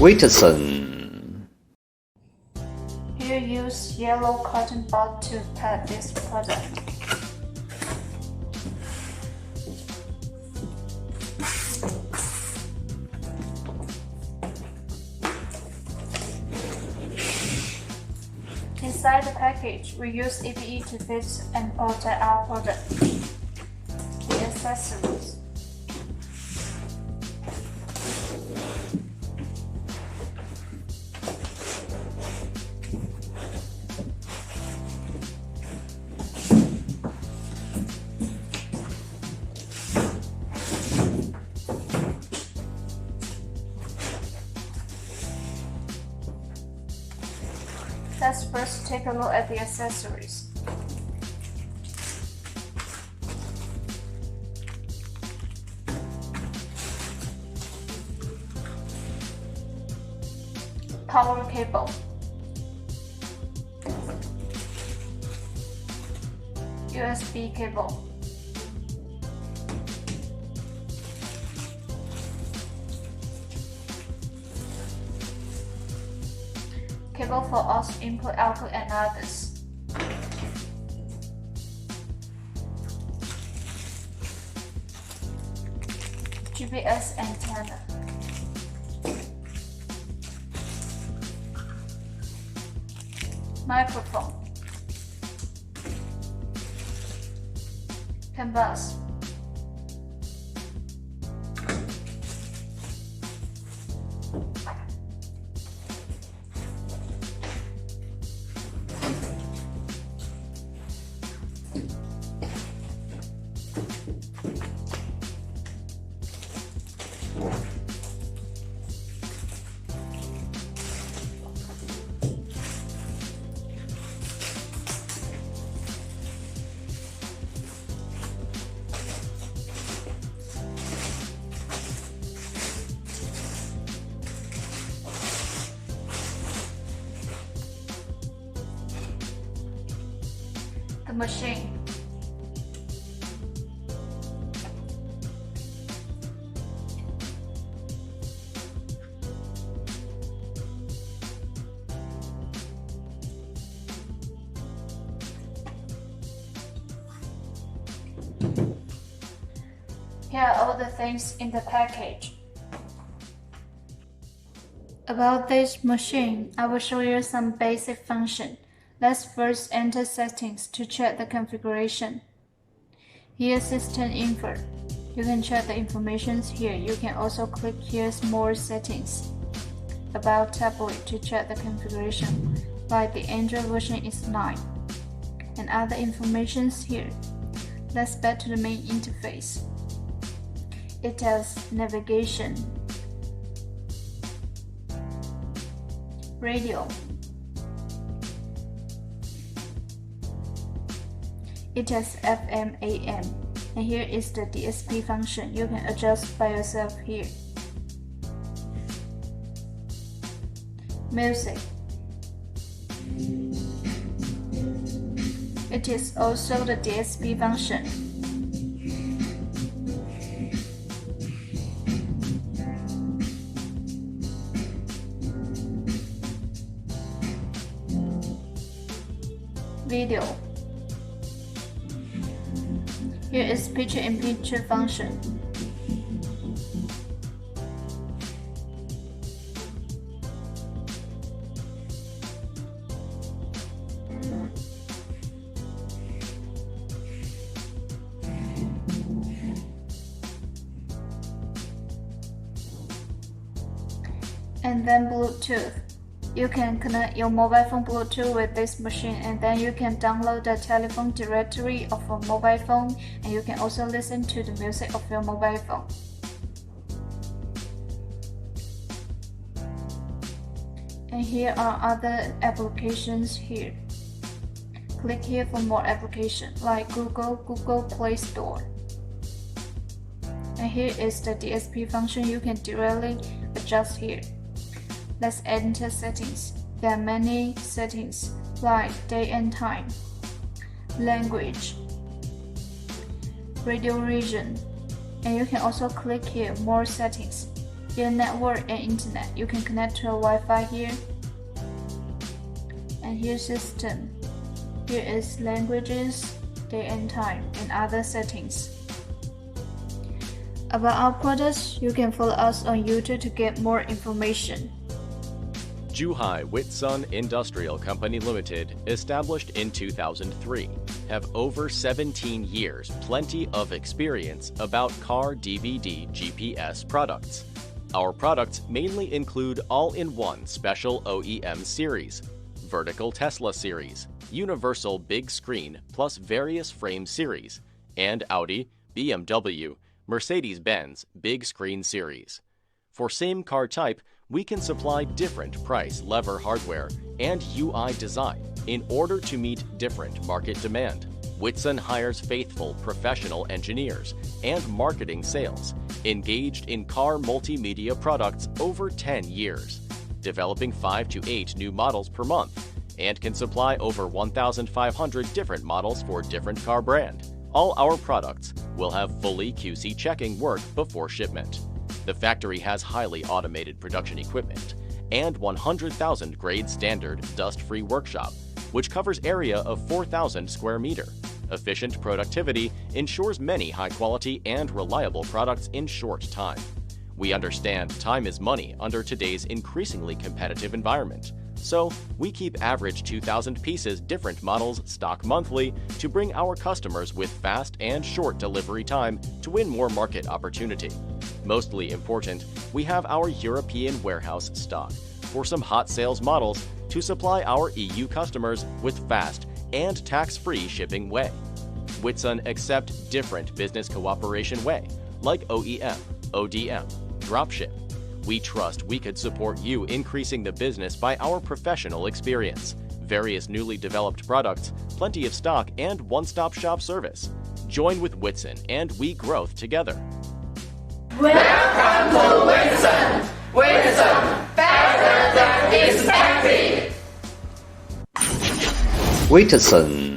WITSON. Here use yellow cotton bud to pack this product. Inside the package, we use EPE to fit and protect our product. The accessories. Let's first take a look at the accessories. Power cable. USB cable. Cable for aux input, output, and others. GPS antenna. Microphone. Canvas. The machine. Here are all the things in the package. About this machine, I will show you some basic function. Let's first enter settings to check the configuration. Here system info. You can check the information here. You can also click here more settings. About tablet to check the configuration, like the Android version is 9. And other informations here. Let's back to the main interface. It has navigation, radio. It has FM, AM, and here is the DSP function. You can adjust by yourself here. Music. It is also the DSP function. Video. Here is picture-in-picture function. And then Bluetooth. You can connect your mobile phone Bluetooth with this machine, and then you can download the telephone directory of a mobile phone, and you can also listen to the music of your mobile phone. And here are other applications here. Click here for more applications like Google Play Store. And here is the DSP function. You can directly adjust here. Let's enter settings. There are many settings like day and time, language, radio region, and you can also click here more settings. Your network and internet. You can connect to a Wi-Fi here. And here's system. Here is languages, day and time, and other settings. About our products, you can follow us on YouTube to get more information. Zhuhai WITSON Industrial Company Limited, established in 2003, have over 17 years, plenty of experience about car DVD GPS products. Our products mainly include all-in-one special OEM series, vertical Tesla series, universal big screen plus various frame series, and Audi, BMW, Mercedes-Benz big screen series. For same car type, we can supply different price lever hardware and UI design in order to meet different market demand. WITSON hires faithful professional engineers and marketing sales engaged in car multimedia products over 10 years, developing 5 to 8 new models per month, and can supply over 1,500 different models for different car brand. All our products will have fully QC checking work before shipment. The factory has highly automated production equipment and 100,000 grade standard dust-free workshop, which covers area of 4,000 square meter. Efficient productivity ensures many high-quality and reliable products in short time. We understand time is money under today's increasingly competitive environment, so we keep average 2,000 pieces different models stock monthly to bring our customers with fast and short delivery time to win more market opportunity. Mostly important, we have our European warehouse stock for some hot sales models to supply our EU customers with fast and tax-free shipping way. WITSON accept different business cooperation way, like OEM, ODM, dropship. We trust we could support you increasing the business by our professional experience, various newly developed products, plenty of stock, and one-stop shop service. Join with WITSON and we growth together. Welcome to WITSON! WITSON, better than expected! WITSON